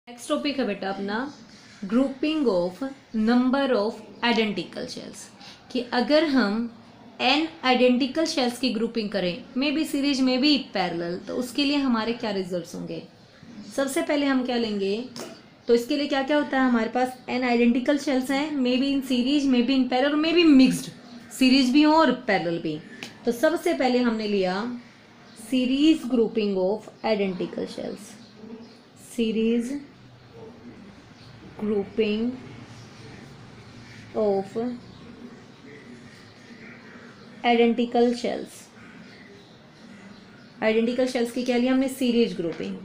Next topic है बेटा अपना grouping of number of identical shells. कि अगर हम n आइडेंटिकल शेल्स की ग्रुपिंग करें, मे बी सीरीज में भी पैरेलल, तो उसके लिए हमारे क्या रिजल्ट्स होंगे। सबसे पहले हम क्या लेंगे, तो इसके लिए क्या क्या होता है, हमारे पास n आइडेंटिकल शेल्स हैं, may be in series, may be in parallel, may be mixed, series भी हो और पैरेलल भी। तो सबसे पहले हमने लिया series grouping of identical shells, series grouping of identical shells। Identical shells की क्या लिया हमने, सीरीज ग्रुपिंग।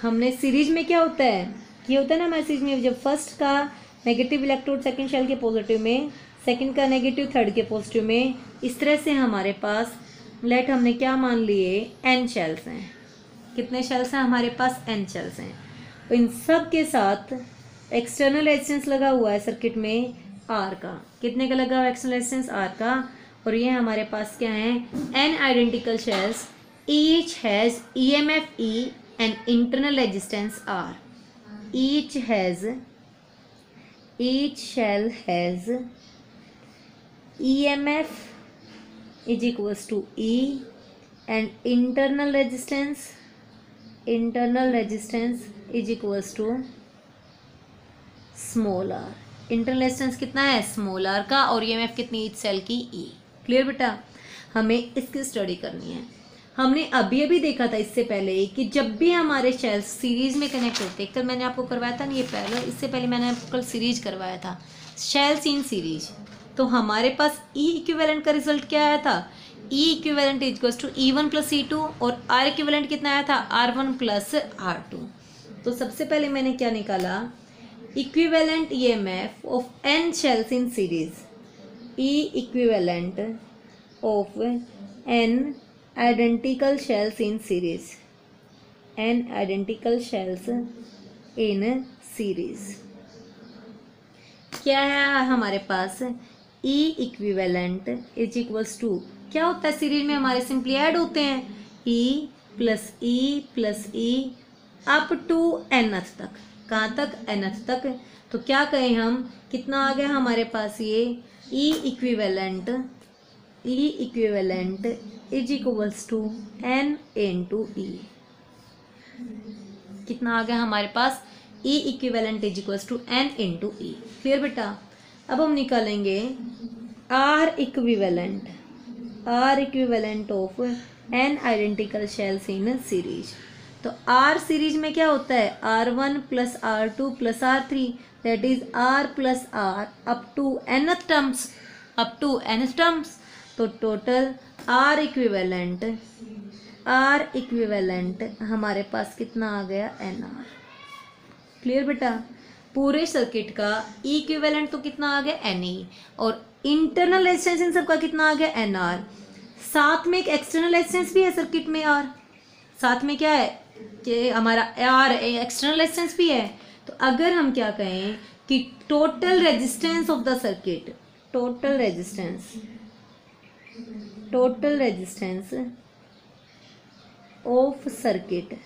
हमने सीरीज में क्या होता है, ये होता है ना हमारे सीरीज में, जब फर्स्ट का नेगेटिव इलेक्ट्रोड सेकंड शेल के पॉजिटिव में, सेकंड का नेगेटिव थर्ड के पॉजिटिव में, इस तरह से हमारे पास लेट हमने क्या मान लिए, n शेल्स हैं। कितने शेल्स हैं हमारे पास, n शेल्स हैं। तो इन सब के साथ एक्सटर्नल रेजिस्टेंस लगा हुआ है सर्किट में R का। कितने का लगा हुआ है एक्सटर्नल रेजिस्टेंस, R का। और ये हमारे पास क्या है, n identical cells, each has EMF E and internal resistance R। Each cell has EMF is equals to E and internal resistance is equals to small r। Internal resistance कितना है, small r का, और EMF कितनी, each cell की E। Clear बेटा, हमें इसकी study करनी है। हमने अभी देखा था इससे पहले कि जब भी हमारे शेल्स सीरीज में कनेक्ट होते हैं, कल मैंने आपको करवाया था ना ये पैरेलल, इससे पहले मैंने आपको कल सीरीज करवाया था, शेल्स इन सीरीज। तो हमारे पास E इक्विवेलेंट का रिजल्ट क्या आया था, E equivalent is equals to E1 plus E2, और R इक्विवेलेंट कितना आया था, R1 प्लस R2। तो सबसे पहले मैंने क्या निकाला, equivalent EMF of n shells in series, E equivalent of n identical shells in series, n identical shells in series क्या है हमारे पास, E equivalent is equals to, क्या होता है सीरीज में हमारे, सिंपली ऐड होते हैं, E plus E up to nth तक। कहाँ तक, nth तक। तो क्या कहें हम, कितना आ गया हमारे पास ये E equivalent is equals to n into E। कितना आ गया हमारे पास, E equivalent is equals to n into E। Clear बेटा। अब हम निकालेंगे R equivalent of n identical cells in series. तो R सीरीज में क्या होता है, R1 plus R2 plus R3, that is R plus R up to nth terms. तो टोटल R इक्विवेलेंट हमारे पास कितना आ गया, NR। क्लियर बेटा। पूरे सर्किट का E इक्विवेलेंट तो कितना आ गया, NE, और इंटरनल रेजिस्टेंस इन सबका कितना आ गया, NR। साथ में एक एक्सटर्नल रेजिस्टेंस भी है सर्किट में R, साथ में क्या है कि हमारा R एक्सटर्नल रेजिस्टेंस भी है। तो अगर हम क्या कहें कि total resistance of the circuit, total resistance of circuit,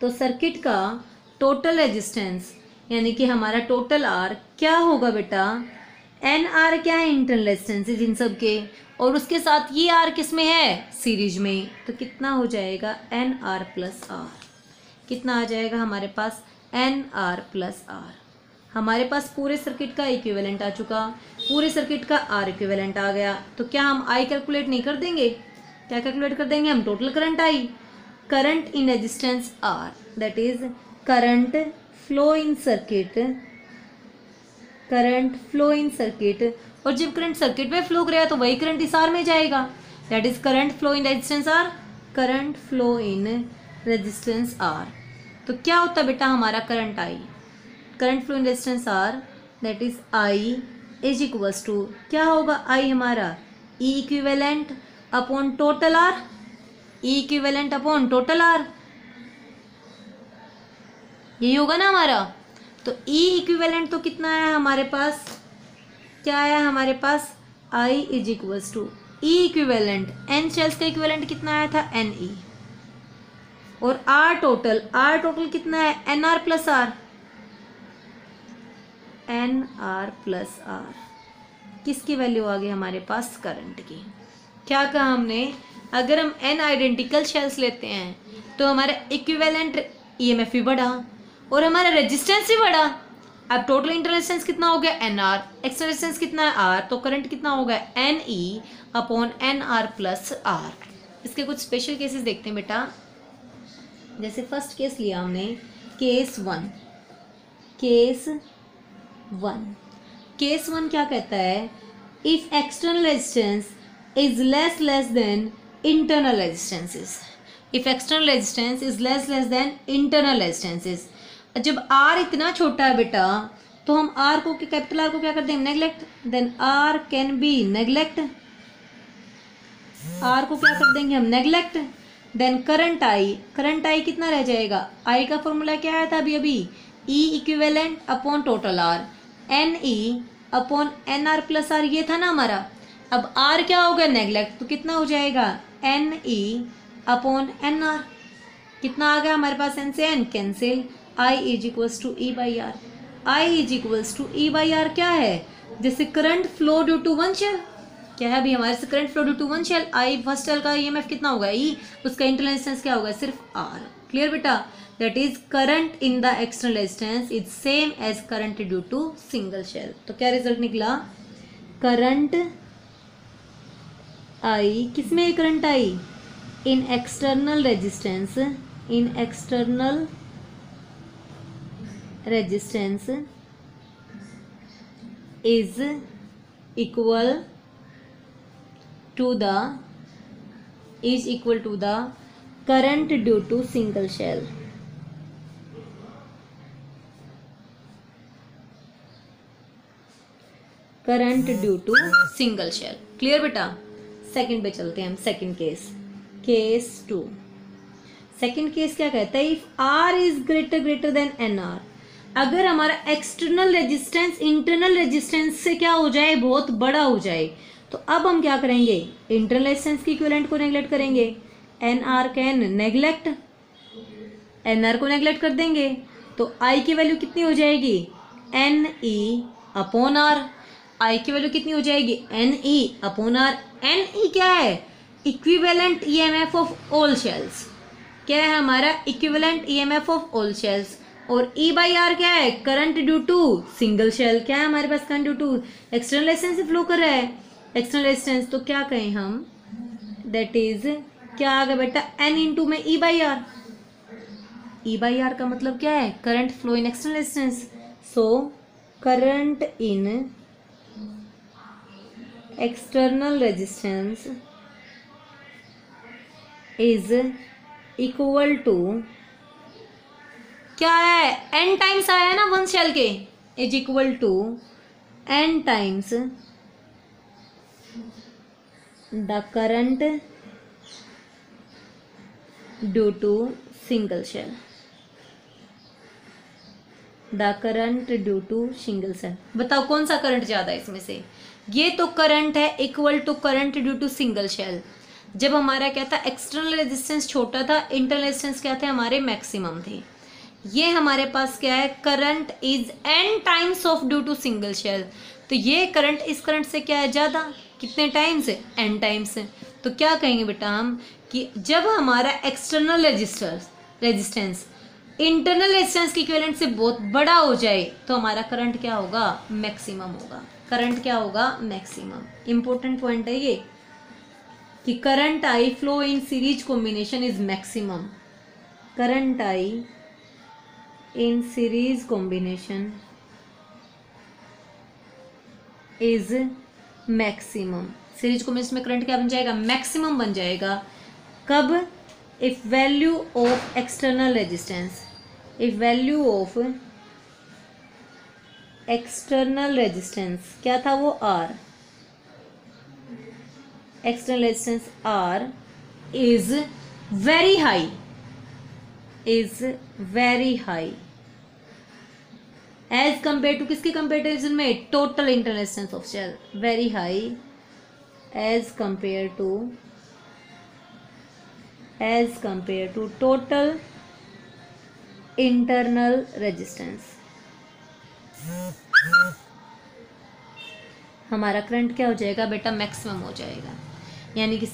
तो सर्किट का टोटल रेजिस्टेंस यानी कि हमारा टोटल R क्या होगा बेटा, NR क्या है, इंटरनल रेजिस्टेंस इन सब के, और उसके साथ ये R किस में है, सीरीज में। तो कितना हो जाएगा, NR प्लस R। कितना आ जाएगा हमारे पास, NR प्लस R। हमारे पास पूरे सर्किट का इक्विवेलेंट आ चुका, पूरे सर्किट का R इक्विवेलेंट आ गया। तो क्या हम I कैलकुलेट नहीं कर देंगे, क्या कैलकुलेट कर देंगे हम, total current I, current in resistance R, that is current flow in circuit. और जब करंट सर्किट में फ्लो करेगा तो वही करंट इस R में जाएगा, that is current flow in resistance R। तो क्या होता है बेटा हमारा current I, current flow in resistance R, that is I is equals to, क्या होगा I हमारा, E equivalent upon total R, यही होगा ना हमारा। तो E इक्विवेलेंट तो कितना आया हमारे पास, क्या आया हमारे पास, I is equals to E equivalent, n cells का इक्विवेलेंट कितना आया था, NE। और आर टोटल कितना है, N R plus R, N R plus R. किसकी वैल्यू आ गई हमारे पास, करंट की। क्या कहा हमने, अगर हम एन आइडेंटिकल शेल्स लेते हैं तो हमारा इक्विवेलेंट ईएमएफ भी बढ़ा और हमारा रेजिस्टेंस भी बढ़ा। अब टोटल इंटरनल रेजिस्टेंस कितना हो गया, एन आर, एक्सटर्नल रेजिस्टेंस कितना है, आर, तो करंट कितना हो गया, N E upon N R plus R. इसके कुछ स्पेशल केसेस देखते हैं बेटा। जैसे फर्स्ट केस लिया हमने, केस वन। केस वन क्या कहता है, if external resistance is less then internal resistances. If external resistance is less then internal resistances. जब आर इतना छोटा है बेटा तो हम आर को, कैपिटल आर को क्या करते हैं, neglect, then R can be neglect, R को क्या कर देंगे हम, नेग्लेक्ट। देन करंट आई कितना रह जाएगा, आई का फॉर्मूला क्या आया था अभी, E equivalent upon total R, N E upon N R plus R, ये था ना हमारा। अब आर क्या हो गया, नेग्लेक्ट, तो कितना हो जाएगा, N E upon N R. कितना आ गया हमारे पास, एन से N cancel, I is equals to E by R. I is equals to E by R क्या है, जैसे current flow due to one cell, क्या है अभी हमारे से, current flow due to one cell, I first cell का EMF कितना होगा, ई, उसका इंटरनल रेजिस्टेंस क्या होगा, सिर्फ आर। क्लियर बेटा, that is current in the external resistance is same as current due to single cell. तो क्या रिजल्ट निकला, करंट आई, किसमें current I, in external resistance, in external resistance is equal to the current due to single cell. Current due to single cell. Clear बेटा, second पे चलते हैं हम, second case, case two. Second case क्या कहता है, if R is greater than N R, अगर हमारा एक्सटर्नल रेजिस्टेंस इंटरनल रेजिस्टेंस से क्या हो जाए, बहुत बड़ा हो जाए, तो अब हम क्या करेंगे, इंटरनल रेजिस्टेंस की इक्विवेलेंट को नेग्लेक्ट करेंगे, N R can neglect, N R को नेग्लेक्ट कर देंगे, तो आई की वैल्यू कितनी हो जाएगी, N E upon R. I की वैल्यू कितनी हो जाएगी, N E upon R. N E क्या है, equivalent EMF of all cells, क्या है हमारा, equivalent EMF of all cells. और ई बाई आर क्या है, current due to single shell, क्या है हमारे पास, current due to external resistance से फ्लो कर रहा है, एक्सटर्नल रेजिस्टेंस, तो क्या कहें हम, दैट इज क्या आ गया बेटा, एन इंटू में E by R. E by R का मतलब क्या है, current flow in external resistance, so current in external resistance is equal to, क्या है, एन टाइम्स आया है ना वन शेल के, is equal to N times the current due to single cell, the current due to single cell. बताओ कौन सा current ज्यादा है इसमें से, ये तो करंट है equal to current due to single cell. जब हमारा क्या था, एक्सटर्नल रेजिस्टेंस छोटा था, इंटरनल रेजिस्टेंस क्या थे हमारे, मैक्सिमम थे। ये हमारे पास क्या है, current is N times of due to single cell, तो ये करंट इस करंट से क्या है, ज्यादा, कितने टाइम्स, एन टाइम्स। तो क्या कहेंगे बेटा हम, कि जब हमारा एक्सटर्नल रेजिस्टेंस इंटरनल रेजिस्टेंस की इक्विवेलेंट से बहुत बड़ा हो जाए तो हमारा करंट क्या होगा, मैक्सिमम होगा। करंट क्या होगा, मैक्सिमम। इंपॉर्टेंट पॉइंट है ये कि current I flow in series combination is maximum, current I in series combination is maximum. Series combination में करंट क्या बन जाएगा, मैक्सिमम बन जाएगा। कब, if value of external resistance, if value of external resistance क्या था वो, R, external resistance R is very high, is very high as compare to, किसके कंपेरिजन में, total internal resistance of cell, very high as compare to as compare to total internal resistance. हमारा current क्या हो जाएगा बेटा, maximum हो जाएगा, यानी कि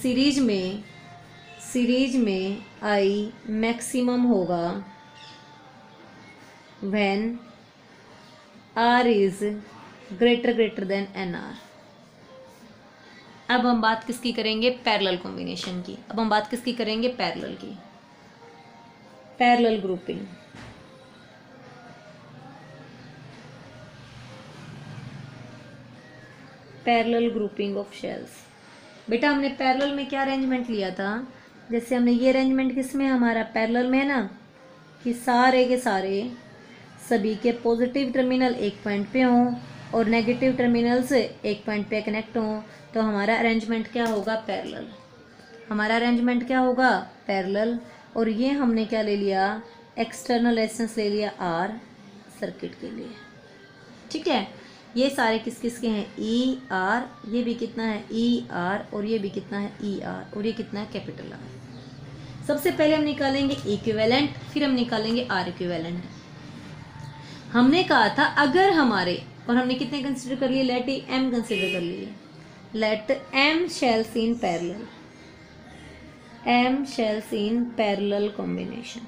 सीरीज में आई मैक्सिमम होगा when R is greater than N R. अब हम बात किसकी करेंगे, पैरेलल कॉम्बिनेशन की। अब हम बात किसकी करेंगे, पैरेलल की, parallel grouping. Parallel grouping of shells. बेटा हमने पैरेलल में क्या अरेंजमेंट लिया था, जैसे हमने ये अरेंजमेंट किस में, हमारा पैरेलल में है ना, कि सारे के सारे सभी के पॉजिटिव टर्मिनल एक पॉइंट पे हों और नेगेटिव टर्मिनल्स एक पॉइंट पे कनेक्ट हों, तो हमारा अरेंजमेंट क्या होगा, पैरेलल। हमारा अरेंजमेंट क्या होगा, पैरेलल। और ये हमने क्या ले लिया, एक्सटर्नल रेजिस्टेंस ले लिया आर सर्किट के लिए। ठीक है, ये सारे किस किस के हैं, ई आर, ये भी कितना है ई आर, और ये भी कितना है ई आर, और ये कितना है कैपिटल आर। सबसे पहले हम निकालेंगे इक्विवेलेंट, फिर हम निकालेंगे आर इक्विवेलेंट। हमने कहा था अगर हमारे, और हमने कितने कंसिडर कर लिए, लेट एम कंसिडर कर लिए, let M cells in parallel, M cells in parallel combination.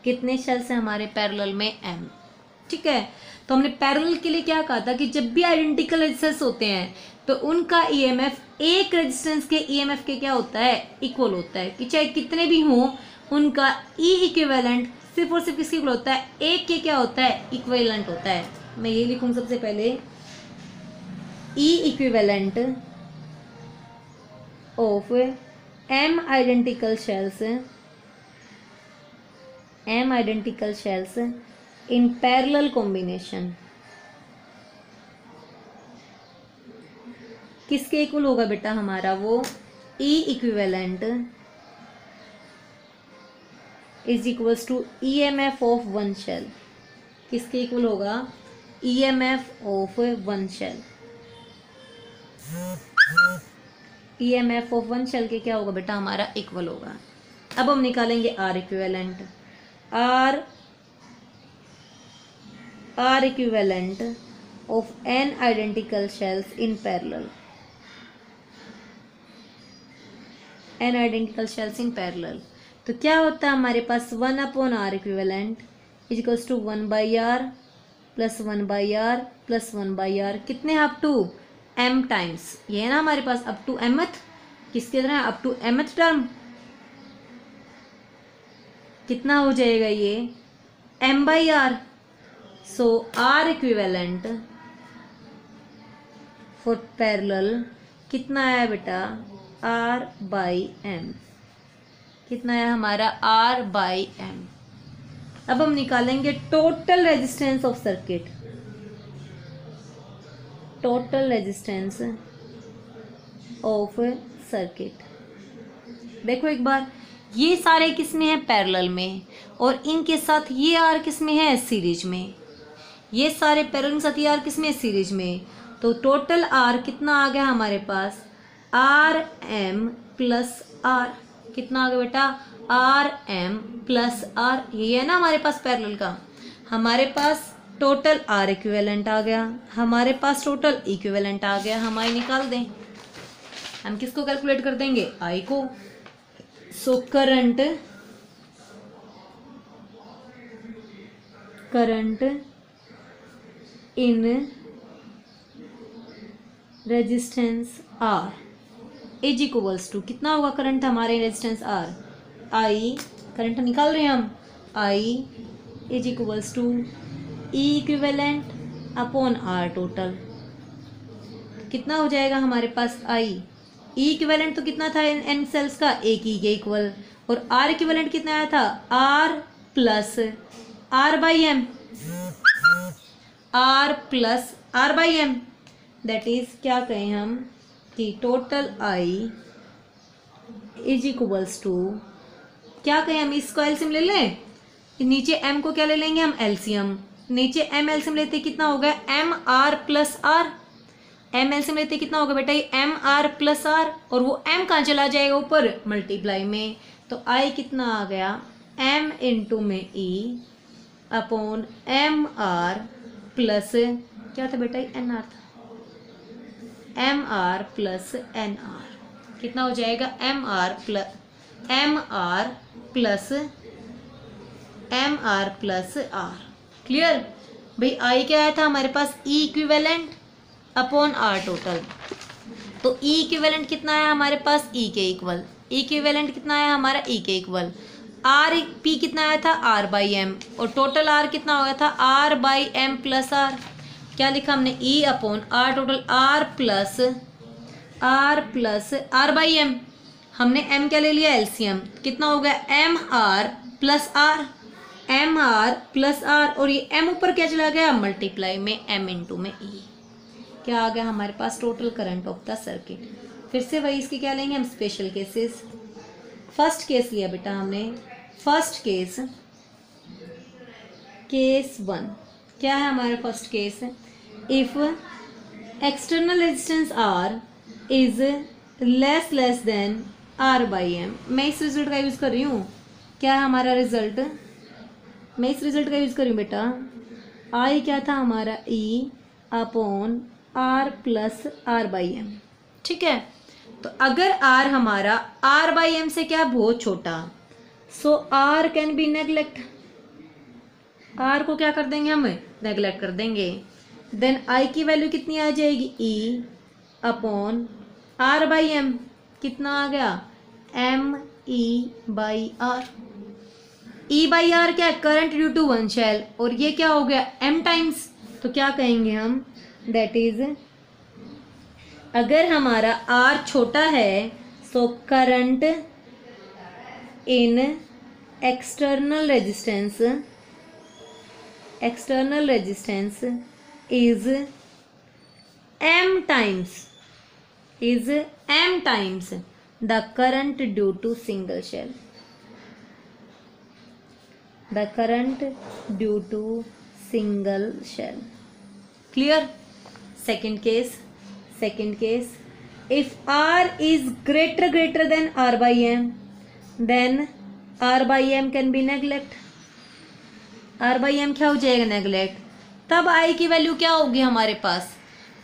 कितने शेल्स हैं हमारे पैरेलल में, एम। ठीक है, तो हमने पैरेलल के लिए क्या कहा था कि जब भी आइडेंटिकल रेजिस्टेंस होते हैं तो उनका ईएमएफ एक रेजिस्टेंस के ईएमएफ के क्या होता है, इक्वल होता है, कि चाहे कितने भी हों उनका ई इक्विवेलेंट सिर्फ और सिर्फ किसके इक्वल होता है, एक के क्या होता है, इक्विवेलेंट होता है। मैं ये लिखूंगा सबसे पहले, E equivalent of M identical cells in parallel combination. किसके इक्वल होगा बेटा हमारा, वो E equivalent is equals to EMF of one cell. किसके इक्वल होगा, EMF of one cell. EMF of one cell के क्या होगा बेटा, हमारा इक्वल होगा। अब हम निकालेंगे R equivalent, R equivalent of N identical cells in parallel, N identical cells in parallel. तो क्या होता है हमारे पास, 1/r equivalent is equals to 1/r plus 1/r plus 1/r, कितने अप टू m टाइम्स, ये है ना हमारे पास अप टू mth, किसके तरह अप टू mth टर्म, कितना हो जाएगा ये m/r। So r equivalent for parallel कितना आया बेटा, r/m, कितना है हमारा r/m। अब हम निकालेंगे total resistance of circuit, total resistance of circuit. देखो एक बार, ये सारे किस में है, पैरेलल में, और इनके साथ ये आर किस में है, सीरीज में। ये सारे पैरेलल के साथ ये आर किस में है, सीरीज में। तो टोटल आर कितना आ गया हमारे पास, RM प्लस आर, कितना आ गया बेटा, RM प्लस आर। ये है ना हमारे पास पैरेलल का, हमारे पास टोटल आर इक्विवेलेंट आ गया, हमारे पास टोटल इक्विवेलेंट आ गया। हम आई निकाल दें, हम किसको कैलकुलेट कर देंगे, आई को। So current in resistance R is equals to, कितना होगा करंट हमारे रेजिस्टेंस आर, आई, करंट निकाल रहे हैं हम, I is equals to E equivalent upon R total. कितना हो जाएगा हमारे पास, आई, ई इक्विवेलेंट तो कितना था एन सेल्स का, एक ही के इक्वल, और आर इक्विवेलेंट कितना आया था, R plus r/m, R plus r/m, that is क्या कहें हम कि total I is equals to, क्या कहें हम, इसको एलसीएम ले लें, नीचे m को क्या ले लेंगे हम, एलसीएम, नीचे m एलसीएम लेते कितना हो गया, mr plus r, M LCM लेते कितना होगा बेटा, ये एम आर प्लस आर, और वो एम कहाँ चला जाएगा ऊपर, मल्टीप्लाई में। तो आई कितना आ गया, एम इंटू में E upon M R plus क्या था बेटा, एन आर था, M R plus N R कितना हो जाएगा, M R plus R. Clear भाई। आई क्या आया था हमारे पास, E equivalent upon R total. तो ई इक्विवेलेंट कितना है हमारे पास, ई के इक्वल, ई इक्विवेलेंट कितना है हमारा, ई के इक्वल। आर पी कितना आया था, आर बाई एम, और टोटल आर कितना हो गया था, R by M plus R. क्या लिखा हमने, E upon R total, R by M. हमने एम क्या ले लिया, एलसीएम, कितना हो गया, M R plus R, M R plus R, और ये एम ऊपर क्या चला गया, मल्टीप्लाई में एम इंटू में ई। क्या आ गया हमारे पास, total current of the circuit. फिर से वही इसकी क्या लेंगे हम, स्पेशल केसेस। फर्स्ट केस लिया बेटा हमने, फर्स्ट केस, केस 1 क्या है हमारा first case, if external resistance R is less than R by M. मैं इस रिजल्ट का यूज कर रही हूँ, क्या है हमारा रिजल्ट, मैं इस रिजल्ट का यूज कर रही हूँ बेटा। आई क्या था हमारा, E upon R plus R by M. ठीक है, तो अगर आर हमारा आर बाई एम से क्या बहुत छोटा, so R can be neglect, R को क्या कर देंगे हम, नेग्लेक्ट कर देंगे। देन आई की वैल्यू कितनी आ जाएगी, E upon R by M, कितना आ गया, M E by R. E by R क्या है, current due to one cell, और ये क्या हो गया, एम टाइम्स। तो क्या कहेंगे हम, दैट इज, अगर हमारा आर छोटा है so current in external resistance is M times the current due to single cell, clear. Second case, if R is greater than R by M, then R by M can be neglect, R by M क्या हो जाएगा, neglect. तब आई की value क्या होगी हमारे पास,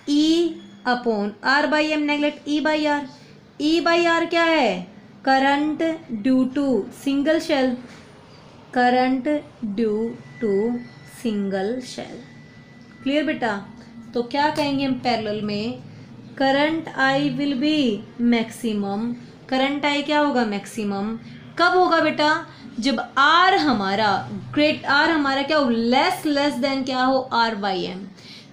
E upon R by M neglect E by R. E by R क्या है, current due to single cell, clear बेटा। तो क्या कहेंगे हम पैरेलल में, current I will be maximum, current I क्या होगा, मैक्सिमम। कब होगा बेटा, जब आर हमारा क्या हो, लेस देन क्या हो, आर बाई एम।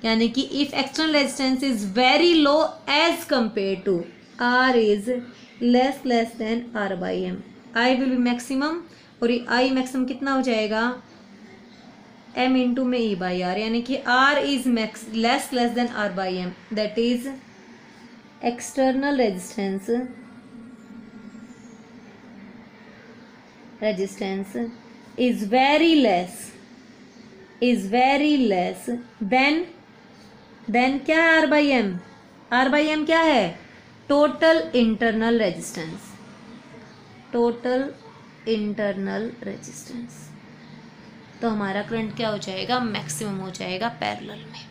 यानी कि if external resistance is very low as compare to R is less than R by M, I will be maximum, और ये आई मैक्सिमम कितना हो जाएगा, एम इंटू में ई बाई आर, यानी कि R is less than R by M, that is external resistance is very less then क्या है, आर बाई एम क्या है, टोटल इंटरनल रेजिस्टेंस। तो हमारा करंट क्या हो जाएगा, मैक्सिमम हो जाएगा पैरेलल में।